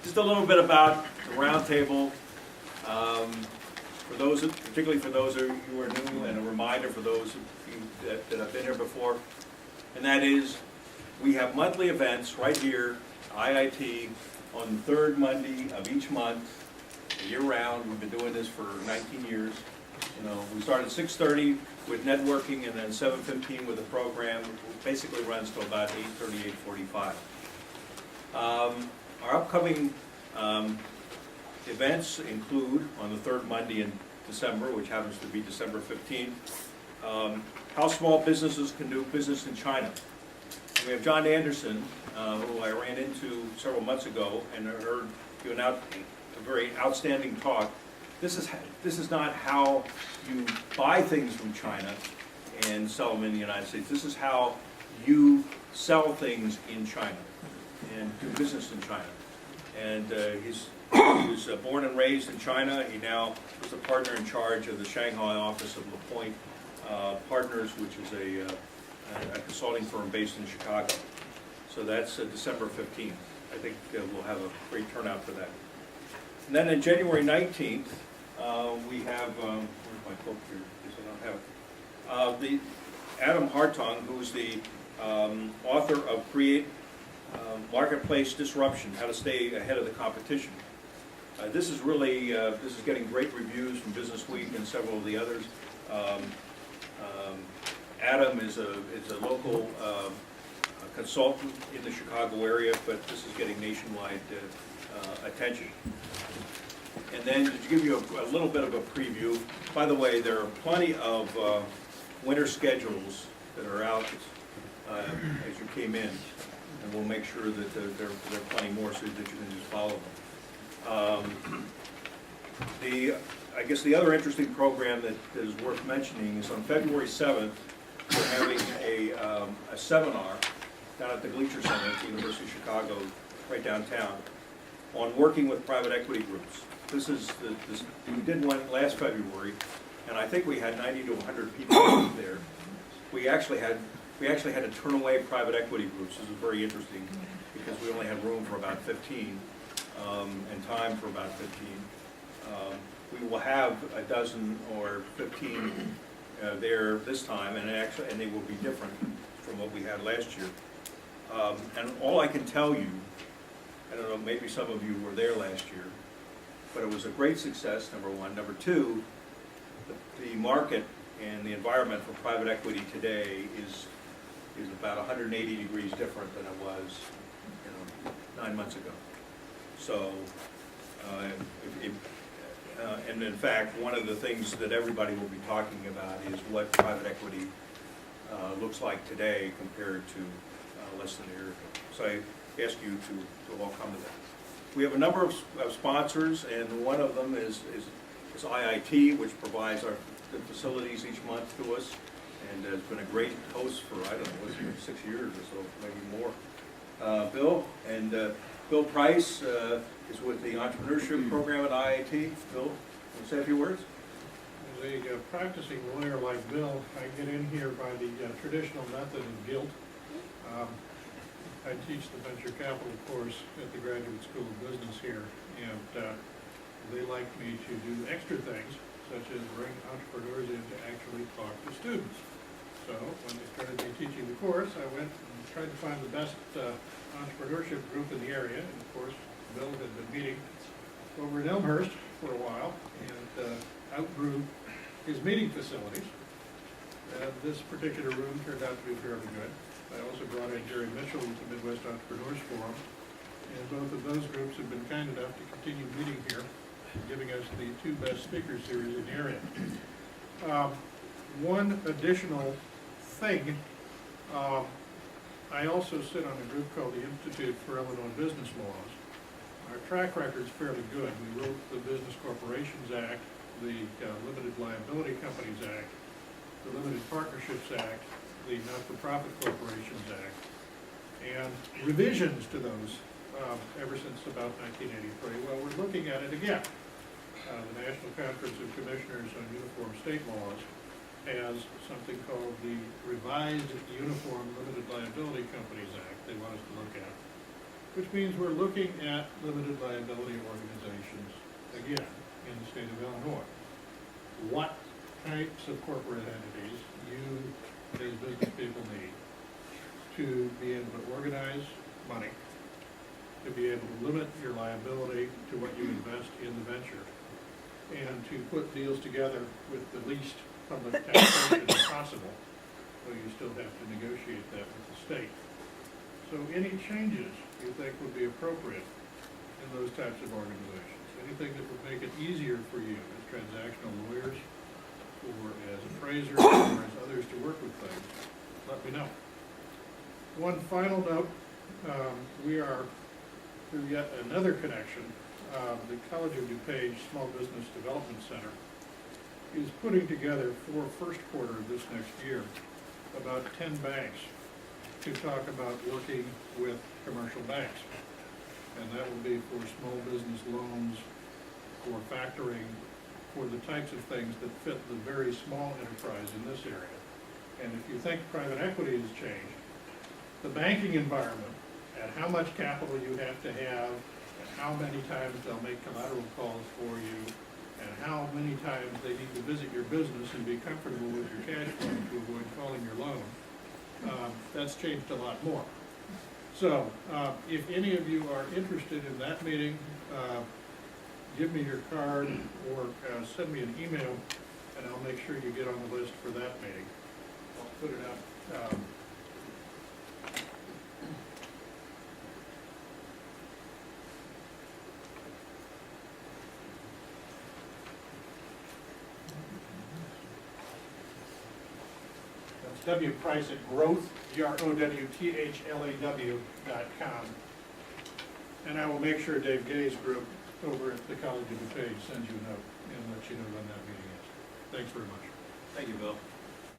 Just a little bit about the roundtable. For those, particularly for those of you who are new, and a reminder for those of you that have been here before, and that is, we have monthly events right here, IIT, on the third Monday of each month, year-round. We've been doing this for 19 years. You know, we start at 6:30 with networking, and then 7:15 with the program. It basically runs till about 8:30, 8:45. Our upcoming events include, on the third Monday in December, which happens to be December 15th, how small businesses can do business in China. We have John Anderson, who I ran into several months ago and heard give a very outstanding talk. This is not how you buy things from China and sell them in the United States. This is how you sell things in China and do business in China. And he was born and raised in China. He now is a partner in charge of the Shanghai office of LaPointe Partners, which is a consulting firm based in Chicago. So that's December 15th. I think we'll have a great turnout for that. And then on January 19th, we have, where's my book here? Because I don't have it. Adam Hartung, who's the author of Create Marketplace Disruption, How to Stay Ahead of the Competition. This is really, this is getting great reviews from Business Week and several of the others. Adam is a local consultant in the Chicago area, but this is getting nationwide attention. And then to give you a little bit of a preview, by the way, there are plenty of winter schedules that are out as you came in, and we'll make sure that there are plenty more so that you can just follow them. I guess the other interesting program that is worth mentioning is on February 7th, we're having a seminar down at the Gleacher Center at the University of Chicago, right downtown, on working with private equity groups. We did one last February, and I think we had 90 to 100 people there. We actually had to turn away private equity groups. This is very interesting because we only had room for about 15 and time for about 15. We will have a dozen or 15 there this time, and they will be different from what we had last year. And all I can tell you, I don't know, maybe some of you were there last year, but it was a great success, number one. Number two, the market and the environment for private equity today is about 180 degrees different than it was 9 months ago. So, and in fact, one of the things that everybody will be talking about is what private equity looks like today compared to less than a year ago. So I ask you to all come to that. We have a number of sponsors, and one of them is IIT, which provides the facilities each month to us, and has been a great host for, I don't know, 6 years or so, maybe more. Bill Price is with the entrepreneurship program at IIT. Bill, want to say a few words? As a practicing lawyer like Bill, I get in here by the traditional method of guilt. I teach the venture capital course at the Graduate School of Business here, and they like me to do extra things, such as bring entrepreneurs in to actually talk to students. So when they started me teaching the course, I went and tried to find the best entrepreneurship group in the area, and of course, Bill had been meeting over in Elmhurst for a while, and outgrew his meeting facilities. This particular room turned out to be fairly good. I also brought in Jerry Mitchell with the Midwest Entrepreneurs Forum, and both of those groups have been kind enough to continue meeting here, giving us the 2 best speaker series in the area. One additional thing, I also sit on a group called the Institute for Illinois Business Laws. Our track record is fairly good. We wrote the Business Corporations Act, the Limited Liability Companies Act, the Limited Partnerships Act, the Not-for-Profit Corporations Act, and revisions to those ever since about 1983. Well, we're looking at it again. The National Conference of Commissioners on Uniform State Laws has something called the Revised Uniform Limited Liability Companies Act they want us to look at. which means we're looking at limited liability organizations, again, in the state of Illinois. What types of corporate entities you, as business people, need to be able to organize money, to be able to limit your liability to what you invest in the venture, and to put deals together with the least public taxation possible, though you still have to negotiate that with the state. So any changes you think would be appropriate in those types of organizations, anything that would make it easier for you as transactional lawyers, or as appraisers, or as others to work with things, let me know. One final note, we are, through yet another connection, the College of DuPage Small Business Development Center is putting together for first quarter of this next year about 10 banks to talk about working with commercial banks. And that will be for small business loans, for factoring, for the types of things that fit the very small enterprise in this area. And if you think private equity has changed, the banking environment and how much capital you have to have, and how many times they'll make collateral calls for you, and how many times they need to visit your business and be comfortable with your cash flow to avoid calling your loan, that's changed a lot more. So if any of you are interested in that meeting, give me your card or send me an email, and I'll make sure you get on the list for that meeting. I'll put it up. W. Price at Growth, GROWTHLAW.com. And I will make sure Dave Gay's group over at the College of DuPage sends you a note and let you know when that meeting is. Thanks very much. Thank you, Bill.